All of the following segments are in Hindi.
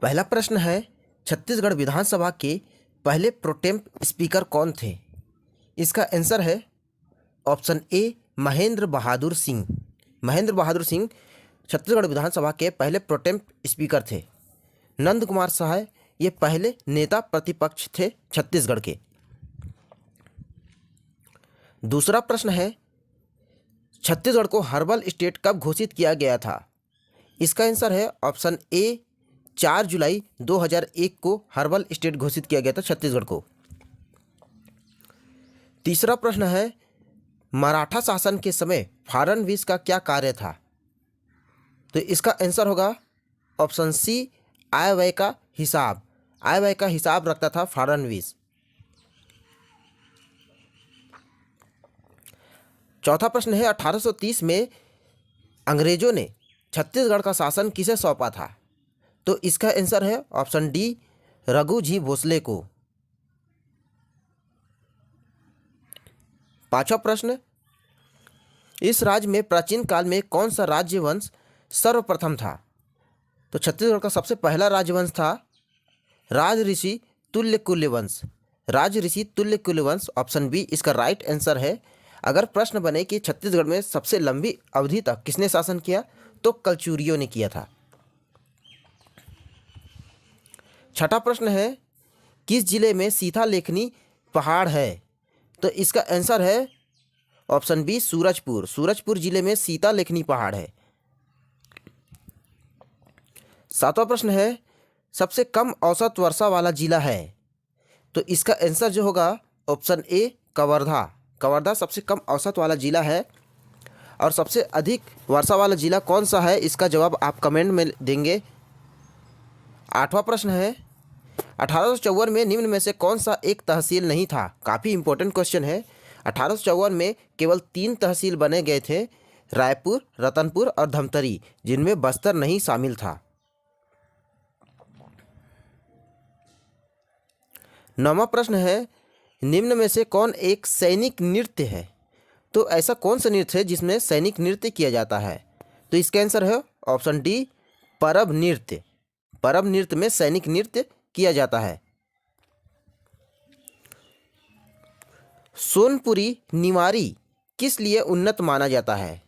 पहला प्रश्न है, छत्तीसगढ़ विधानसभा के पहले प्रोटेम स्पीकर कौन थे? इसका आंसर है ऑप्शन ए महेंद्र बहादुर सिंह। महेंद्र बहादुर सिंह छत्तीसगढ़ विधानसभा के पहले प्रोटेम स्पीकर थे। नंद कुमार सहाय ये पहले नेता प्रतिपक्ष थे छत्तीसगढ़ के। दूसरा प्रश्न है, छत्तीसगढ़ को हर्बल स्टेट कब घोषित किया गया था? इसका आंसर है ऑप्शन ए 4 जुलाई 2001 को हर्बल स्टेट घोषित किया गया था छत्तीसगढ़ को। तीसरा प्रश्न है, मराठा शासन के समय फडणवीस का क्या कार्य था? तो इसका आंसर होगा ऑप्शन सी आय व्यय का हिसाब। आय व्यय का हिसाब रखता था फडणवीस। चौथा प्रश्न है, 1830 में अंग्रेजों ने छत्तीसगढ़ का शासन किसे सौंपा था? तो इसका आंसर है ऑप्शन डी रघु जी भोसले को। पांचवा प्रश्न, इस राज्य में प्राचीन काल में कौन सा राज्यवंश सर्वप्रथम था? तो छत्तीसगढ़ का सबसे पहला राजवंश था राजऋषि तुल्यकुल्य वंश। राजऋषि तुल्यकुल्य वंश, ऑप्शन बी इसका राइट आंसर है। अगर प्रश्न बने कि छत्तीसगढ़ में सबसे लंबी अवधि तक किसने शासन किया, तो कलचुरियों ने किया था। छठा प्रश्न है, किस जिले में सीता लेखनी पहाड़ है? तो इसका आंसर है ऑप्शन बी सूरजपुर। सूरजपुर जिले में सीता लेखनी पहाड़ है। सातवां प्रश्न है, सबसे कम औसत वर्षा वाला जिला है? तो इसका आंसर जो होगा ऑप्शन ए कवर्धा। कवर्धा सबसे कम औसत वाला जिला है। और सबसे अधिक वर्षा वाला जिला कौन सा है, इसका जवाब आप कमेंट में देंगे। आठवां प्रश्न है, 1854 में निम्न में से कौन सा एक तहसील नहीं था? काफ़ी इंपॉर्टेंट क्वेश्चन है। 1854 में केवल 3 तहसील बने गए थे, रायपुर, रतनपुर और धमतरी, जिनमें बस्तर नहीं शामिल था। 9वां प्रश्न है, निम्न में से कौन एक सैनिक नृत्य है? तो ऐसा कौन सा नृत्य है जिसमें सैनिक नृत्य किया जाता है? तो इसका आंसर है ऑप्शन डी परब नृत्य। परब नृत्य में सैनिक नृत्य किया जाता है। सोनपुरी निवारी किस लिए उन्नत माना जाता है?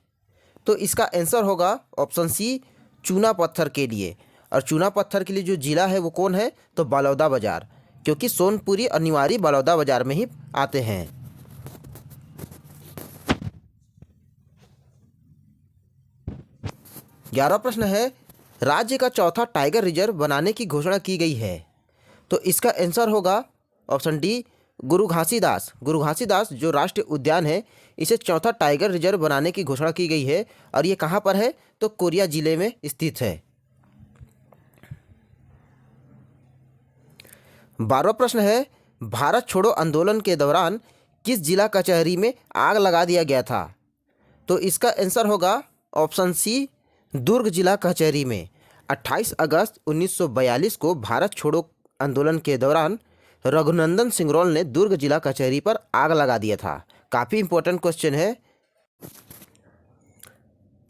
तो इसका आंसर होगा ऑप्शन सी चूना पत्थर के लिए। और चूना पत्थर के लिए जो जिला है वो कौन है? तो बलौदा बाजार, क्योंकि सोनपुरी और निवारी बलौदा बाजार में ही आते हैं। 11वां प्रश्न है, राज्य का चौथा टाइगर रिजर्व बनाने की घोषणा की गई है। तो इसका आंसर होगा ऑप्शन डी गुरु घासीदास। गुरु घासीदास जो राष्ट्रीय उद्यान है, इसे चौथा टाइगर रिजर्व बनाने की घोषणा की गई है। और ये कहाँ पर है? तो कोरिया जिले में स्थित है। 12वां प्रश्न है, भारत छोड़ो आंदोलन के दौरान किस जिला कचहरी में आग लगा दिया गया था? तो इसका आंसर होगा ऑप्शन सी दुर्ग जिला कचहरी में। 28 अगस्त 1942 को भारत छोड़ो आंदोलन के दौरान रघुनंदन सिंगरौल ने दुर्ग जिला कचहरी पर आग लगा दिया था। काफ़ी इंपॉर्टेंट क्वेश्चन है।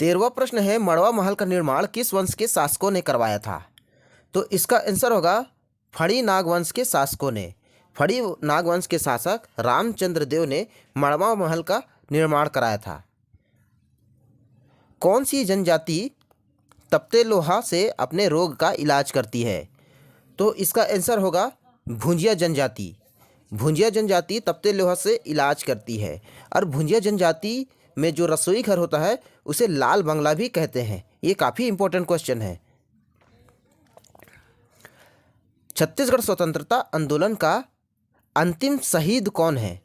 13वां प्रश्न है, मड़वा महल का निर्माण किस वंश के शासकों ने करवाया था? तो इसका आंसर होगा फड़ी नागवंश के शासकों ने। फड़ी नागवंश के शासक रामचंद्र देव ने मड़वा महल का निर्माण कराया था। कौन सी जनजाति तपते लोहा से अपने रोग का इलाज करती है? तो इसका आंसर होगा भुंजिया जनजाति। भुंजिया जनजाति तपते लोहा से इलाज करती है। और भुंजिया जनजाति में जो रसोई घर होता है उसे लाल बंगला भी कहते हैं। ये काफ़ी इंपॉर्टेंट क्वेश्चन है। छत्तीसगढ़ स्वतंत्रता आंदोलन का अंतिम शहीद कौन है?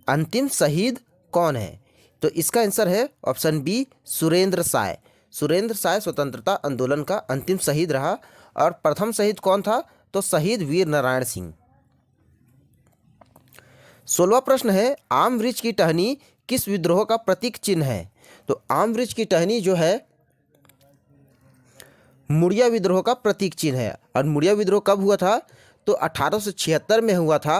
अंतिम शहीद कौन है? तो इसका आंसर है ऑप्शन बी सुरेंद्र साय। सुरेंद्र साय स्वतंत्रता आंदोलन का अंतिम शहीद रहा। और प्रथम शहीद कौन था? तो शहीद वीर नारायण सिंह। 16वां प्रश्न है, आम वृक्ष की टहनी किस विद्रोह का प्रतीक चिन्ह है? तो आम वृक्ष की टहनी जो है मुड़िया विद्रोह का प्रतीक चिन्ह है। और मुड़िया विद्रोह कब हुआ था? तो 1876 में हुआ था।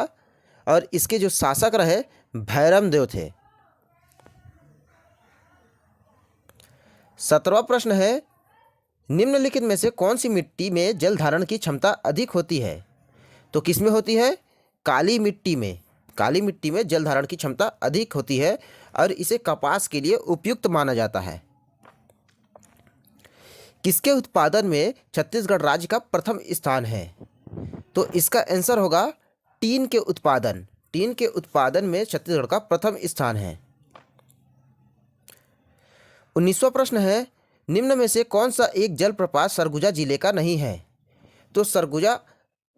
और इसके जो शासक रहे भैरम देव थे। 17वां प्रश्न है, निम्नलिखित में से कौन सी मिट्टी में जल धारण की क्षमता अधिक होती है? तो किस में होती है? काली मिट्टी में। काली मिट्टी में जल धारण की क्षमता अधिक होती है और इसे कपास के लिए उपयुक्त माना जाता है। किसके उत्पादन में छत्तीसगढ़ राज्य का प्रथम स्थान है? तो इसका आंसर होगा टीन के उत्पादन। टीन के उत्पादन में छत्तीसगढ़ का प्रथम स्थान है। 19वां प्रश्न है, निम्न में से कौन सा एक जलप्रपात सरगुजा जिले का नहीं है? तो सरगुजा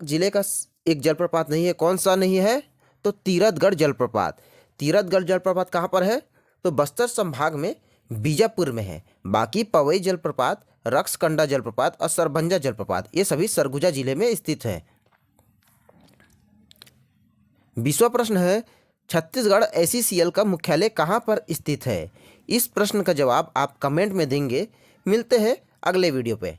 जिले का एक जलप्रपात नहीं है। कौन सा नहीं है? तो तीरथगढ़ जलप्रपात। तीरथगढ़ जलप्रपात कहाँ पर है? तो बस्तर संभाग में बीजापुर में है। बाकी पवई जलप्रपात, रक्सकंडा जलप्रपात और सरभंजा जलप्रपात ये सभी सरगुजा जिले में स्थित है। 20वां प्रश्न है, छत्तीसगढ़ SCCL का मुख्यालय कहाँ पर स्थित है? इस प्रश्न का जवाब आप कमेंट में देंगे। मिलते हैं अगले वीडियो पे।